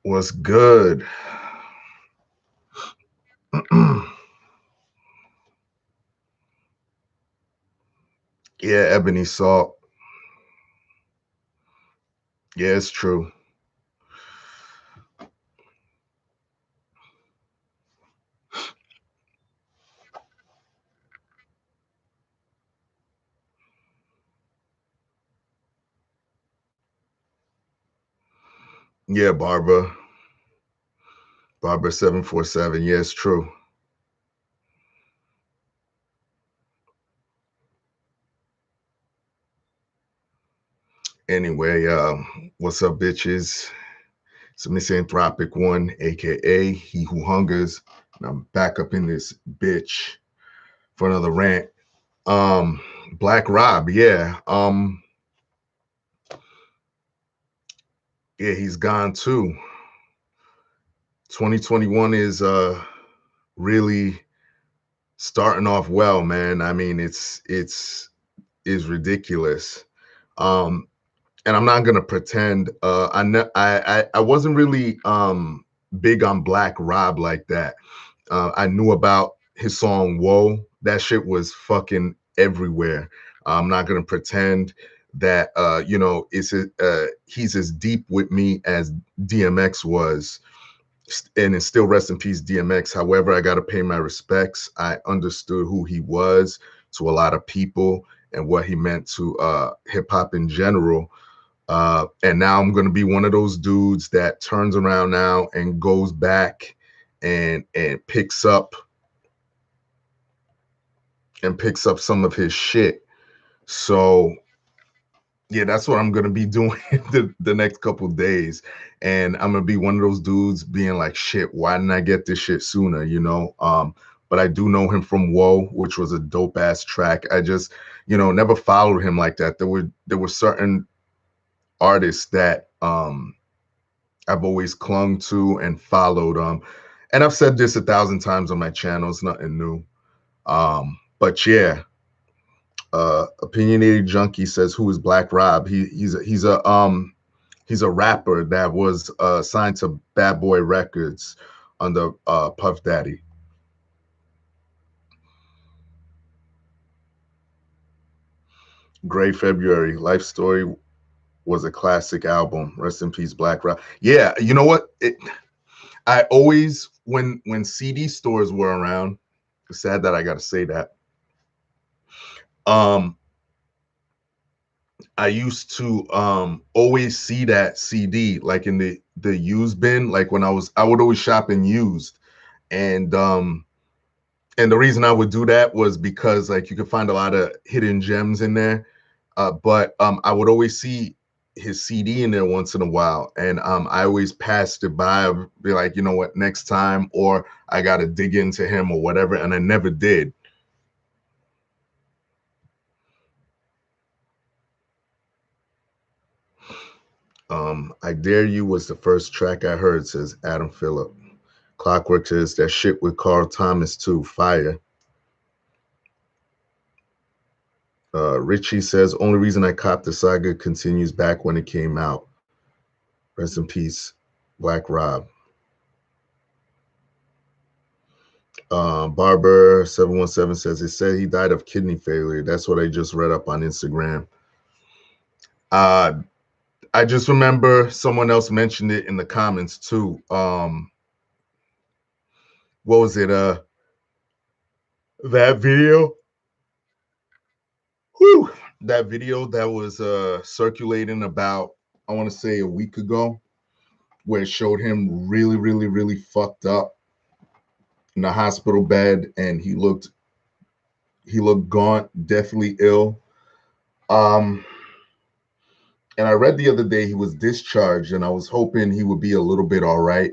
What's good? Yeah, Ebony Salt. Yeah, it's true. Yeah, Barbara. Barbara 747. Yeah, it's true. Anyway, what's up, bitches? It's a misanthropic one, aka he who hungers. And I'm back up in this bitch for another rant. Um, Black Rob, yeah. Yeah, he's gone too. 2021 is really starting off well, man. I mean, it's is ridiculous. Um, and I'm not gonna pretend. I wasn't really big on Black Rob like that. I knew about his song "Whoa." That shit was fucking everywhere. I'm not gonna pretend that he's as deep with me as DMX was, and it's still rest in peace DMX. However, I got to pay my respects. I understood who he was to a lot of people and what he meant to hip hop in general. And now I'm going to be one of those dudes that turns around now and goes back and picks up some of his shit. So yeah, that's what I'm gonna be doing the next couple days, and I'm gonna be one of those dudes being like, "Shit, why didn't I get this shit sooner?" You know. But I do know him from "Whoa," which was a dope ass track. I just, never followed him like that. There were certain artists that I've always clung to and followed. And I've said this 1,000 times on my channel. It's nothing new. But yeah, opinionated junkie says, "Who is Black Rob?" He's a rapper that was signed to Bad Boy Records under Puff Daddy. Gray February, Life Story was a classic album. Rest in peace, Black Rob. Yeah, you know what? I always when CD stores were around. It's sad that I got to say that. Um, I used to always see that CD like in the used bin. Like when I would always shop in used, and and the reason I would do that was because like you could find a lot of hidden gems in there. But I would always see his CD in there once in a while, and I always passed it by, be like, you know what, next time, or I got to dig into him or whatever, and I never did. I Dare You was the first track I heard, says Adam Phillip. Clockwork says that shit with Carl Thomas too, fire. Richie says, only reason I copped the saga continues back when it came out. Rest in peace, Black Rob. Barber 717 says, it said he died of kidney failure. That's what I just read up on Instagram. I just remember someone else mentioned it in the comments too. What was it? That video? Whew, that video that was circulating about, I want to say, a week ago, where it showed him really, really, really fucked up in the hospital bed, and he looked gaunt, deathly ill. Um, and I read the other day he was discharged, and I was hoping he would be a little bit all right.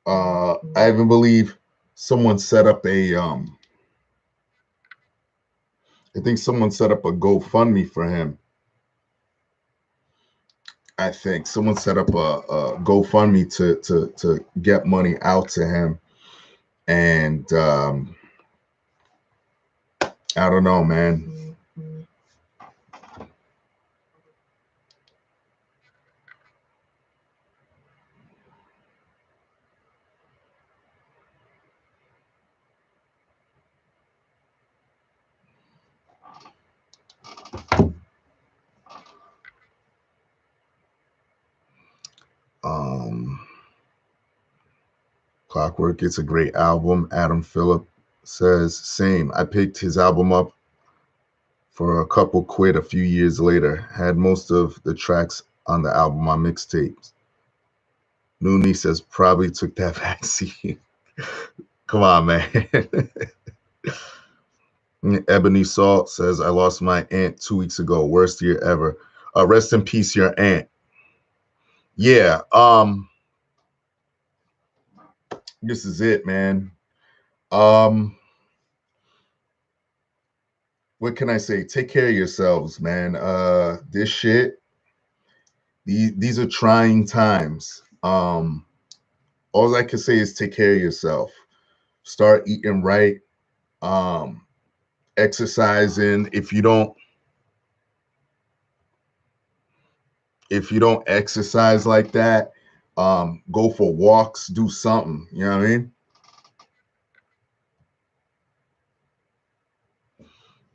I even believe someone set up I think someone set up a GoFundMe for him. I think someone set up a GoFundMe to get money out to him, and I don't know, man. Clockwork, it's a great album. Adam Phillip says, same. I picked his album up for a couple quid a few years later. Had most of the tracks on the album on mixtapes. Nooney says, probably took that vaccine. Come on, man. Ebony Salt says, I lost my aunt 2 weeks ago. Worst year ever. Rest in peace, your aunt. Yeah, this is it, man. What can I say? Take care of yourselves, man. This shit, these are trying times. All I can say is take care of yourself. Start eating right. Exercising. If you don't exercise like that, go for walks, do something. You know what I mean?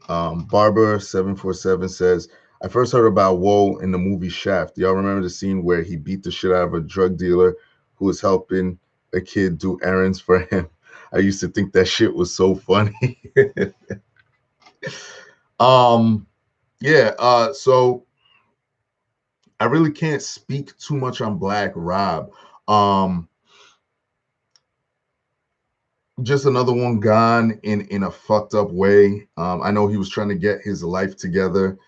Barber747 says, I first heard about Woe in the movie Shaft. Y'all remember the scene where he beat the shit out of a drug dealer who was helping a kid do errands for him? I used to think that shit was so funny. So I really can't speak too much on Black Rob. Just another one gone in a fucked up way. I know he was trying to get his life together,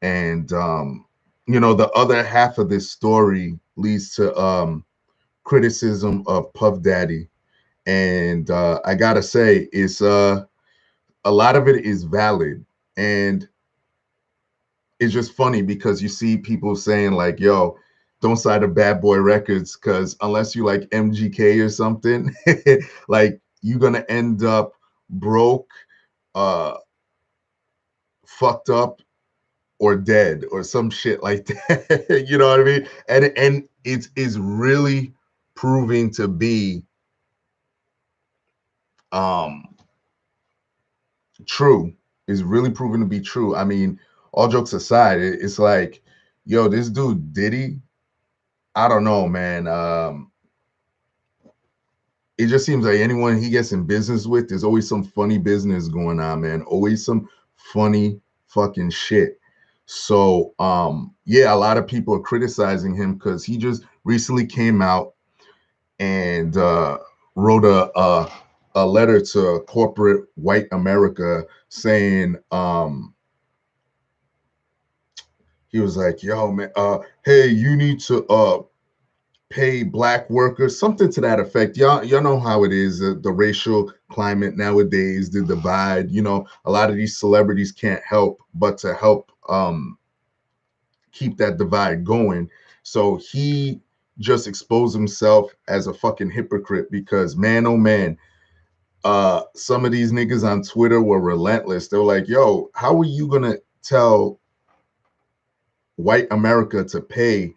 and the other half of this story leads to criticism of Puff Daddy, and I gotta say, it's a lot of it is valid, and it's just funny because you see people saying like, "Yo, don't sign to Bad Boy Records because unless you like MGK or something, like you're gonna end up broke, fucked up, or dead, or some shit like that." You know what I mean? And it is really proving to be true. Is really proving to be true. I mean, all jokes aside, it's like, yo, this dude Diddy, I don't know, man. It just seems like anyone he gets in business with, there's always some funny business going on, man. Always some funny fucking shit. So yeah, a lot of people are criticizing him because he just recently came out and wrote a letter to corporate white America saying he was like, yo, man, hey, you need to pay black workers, something to that effect. Y'all know how it is, the racial climate nowadays, the divide. A lot of these celebrities can't help but to help keep that divide going. So he just exposed himself as a fucking hypocrite because, man, oh man, some of these niggas on Twitter were relentless. They were like, yo, how are you gonna tell white America to pay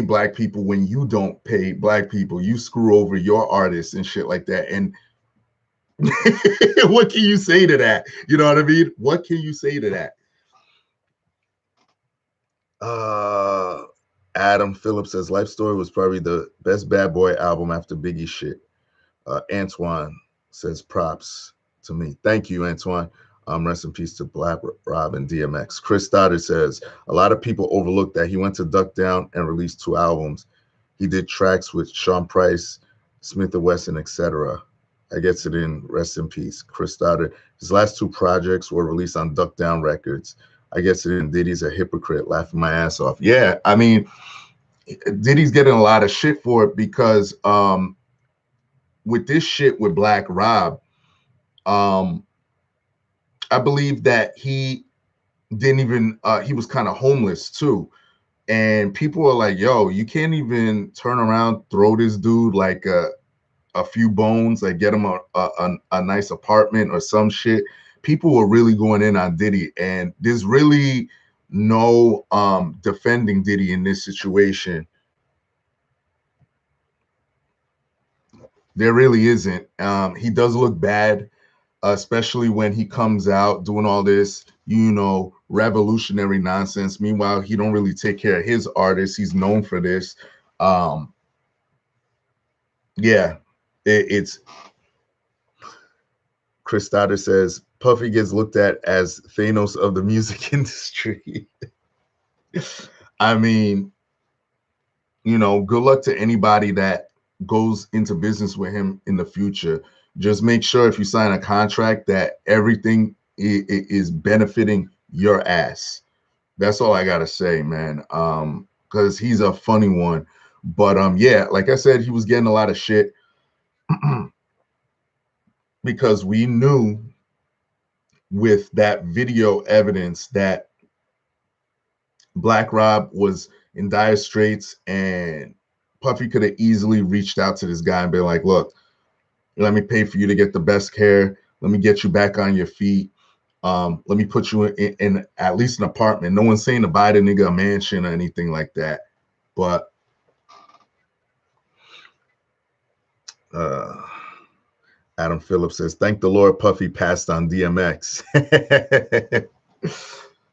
black people when you don't pay black people? You screw over your artists and shit like that. And what can you say to that? You know what I mean? What can you say to that? Adam Phillips says Life Story was probably the best Bad Boy album after Biggie shit. Antoine says props to me. Thank you, Antoine. Rest in peace to Black Rob and DMX. Chris Stoddard says a lot of people overlook that he went to Duck Down and released 2 albums. He did tracks with Sean Price, Smith & Wesson, etc. I gets it in. Rest in peace, Chris Stoddard. His last 2 projects were released on Duck Down Records. I guess it in. Diddy's a hypocrite, laughing my ass off. Yeah, I mean, Diddy's getting a lot of shit for it because with this shit with Black Rob, I believe that he didn't even he was kind of homeless too, and people are like, yo, you can't even turn around, throw this dude like a few bones, like get him a nice apartment or some shit. People were really going in on Diddy, and there's really no defending Diddy in this situation. There really isn't. He does look bad, especially when he comes out doing all this, revolutionary nonsense. Meanwhile, he don't really take care of his artists. He's known for this. Yeah, it's Chris Stoddard says Puffy gets looked at as Thanos of the music industry. I mean, good luck to anybody that goes into business with him in the future. Just make sure if you sign a contract that everything is benefiting your ass. That's all I gotta say, man. Because he's a funny one. But yeah, like I said, he was getting a lot of shit because we knew with that video evidence that Black Rob was in dire straits, and Puffy could have easily reached out to this guy and been like, look, let me pay for you to get the best care. Let me get you back on your feet. Let me put you in at least an apartment. No one's saying to buy the nigga a mansion or anything like that. But uh, Adam Phillips says, thank the Lord Puffy passed on DMX.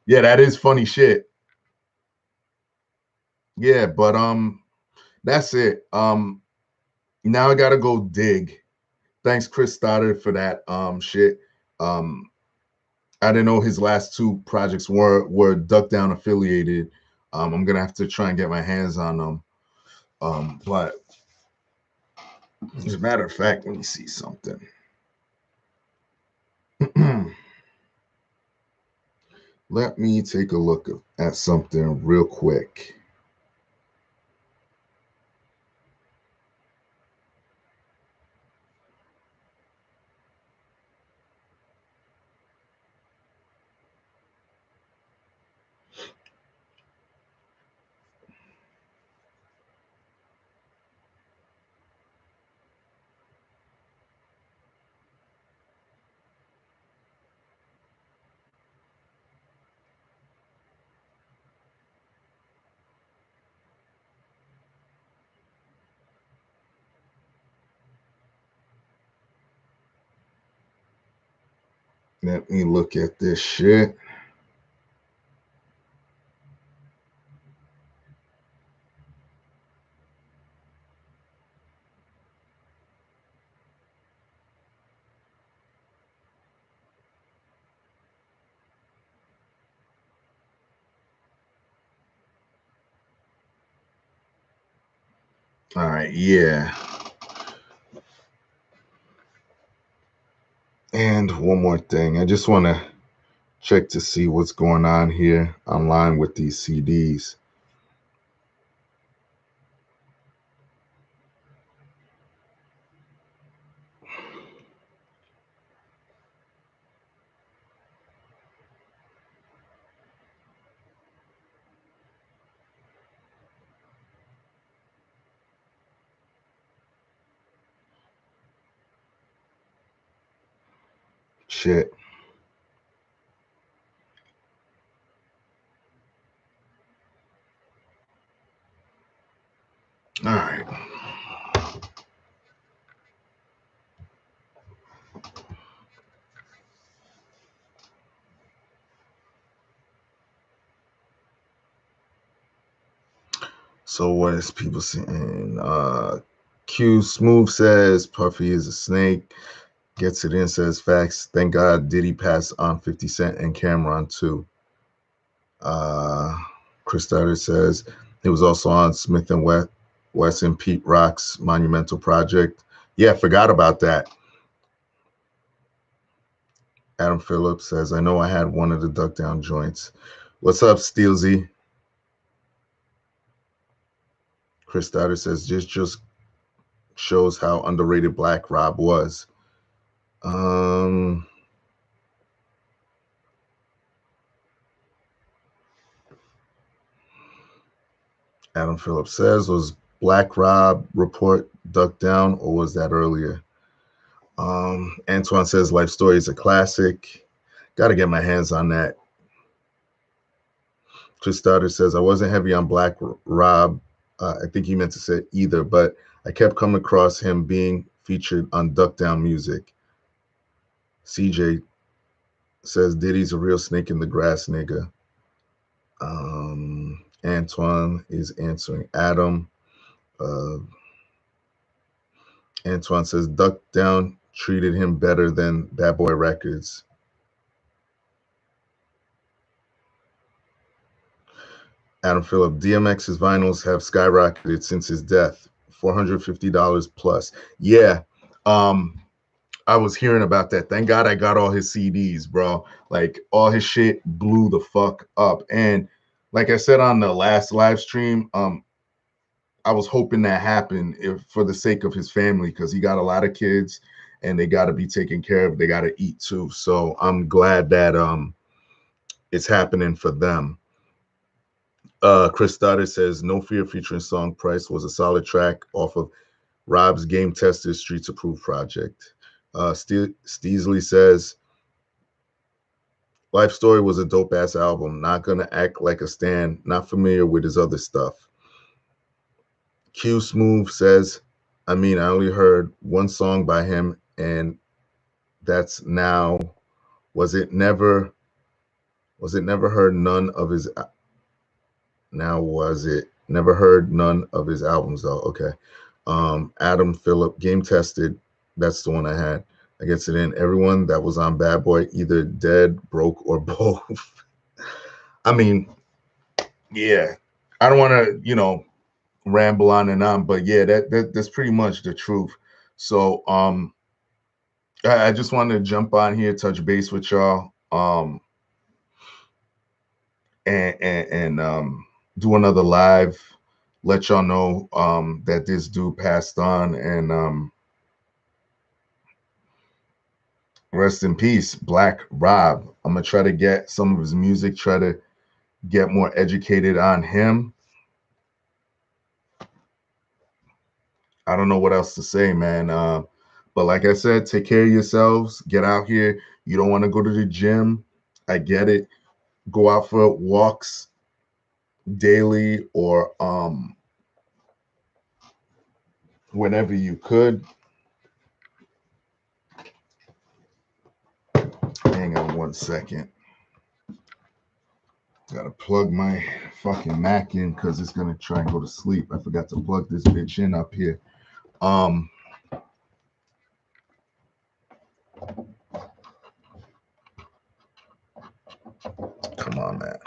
Yeah, that is funny shit. Yeah, but that's it. Now I gotta go dig. Thanks, Chris Stoddard, for that shit. I didn't know his last two projects were Duck Down affiliated. I'm gonna have to try and get my hands on them. But as a matter of fact, let me see something. Let me take a look at something real quick. Let me look at this shit. All right, yeah. And one more thing. I just want to check to see what's going on here online with these CDs. Shit. All right. So what is people saying? Q Smooth says Puffy is a snake. Gets it in, says facts. Thank God Diddy passed on 50 Cent and Cameron too. Chris Stoddard says he was also on Smith and Wesson Pete Rock's Monumental Project. Yeah, forgot about that. Adam Phillips says, I know I had one of the Duck Down joints. What's up, Steelsy? Chris Stoddard says, just shows how underrated Black Rob was. Adam Phillips says, was Black Rob report Duck Down, or was that earlier? Antoine says, Life Story is a classic. Got to get my hands on that. Chris Stoddard says, I wasn't heavy on Black Rob. I think he meant to say either, but I kept coming across him being featured on Duck Down Music. CJ says, Diddy's a real snake in the grass, nigga. Antoine is answering Adam. Antoine says Duck Down treated him better than Bad Boy Records. Adam Phillip, DMX's vinyls have skyrocketed since his death, $450 plus. Yeah, I was hearing about that. Thank God I got all his CDs, bro. Like all his shit blew the fuck up. And like I said on the last live stream, I was hoping that happened if for the sake of his family, because he got a lot of kids and they got to be taken care of. They got to eat too. So I'm glad that it's happening for them. Chris Stoddard says No Fear featuring Song Price was a solid track off of Rob's Game Tested Streets Approved project. Steasley says Life Story was a dope ass album. Not gonna act like a stan. Not familiar with his other stuff. Q Smooth says, I mean, I only heard one song by him, and that's Now. Was it never heard none of his Now was it never heard none of his albums though? Okay. Adam Phillip, Game Tested. That's the one I had. I gets it in. Everyone that was on Bad Boy either dead, broke, or both. I mean, yeah. I don't want to, ramble on and on, but yeah, that's pretty much the truth. So I just wanted to jump on here, touch base with y'all, and do another live, let y'all know that this dude passed on, and rest in peace, Black Rob. I'm gonna try to get some of his music, try to get more educated on him. I don't know what else to say, man. But like I said, take care of yourselves. Get out here. You don't want to go to the gym. I get it. Go out for walks daily or whenever you could. Hang on one second. Gotta plug my fucking Mac in because it's gonna try and go to sleep. I forgot to plug this bitch in up here. Come on, man.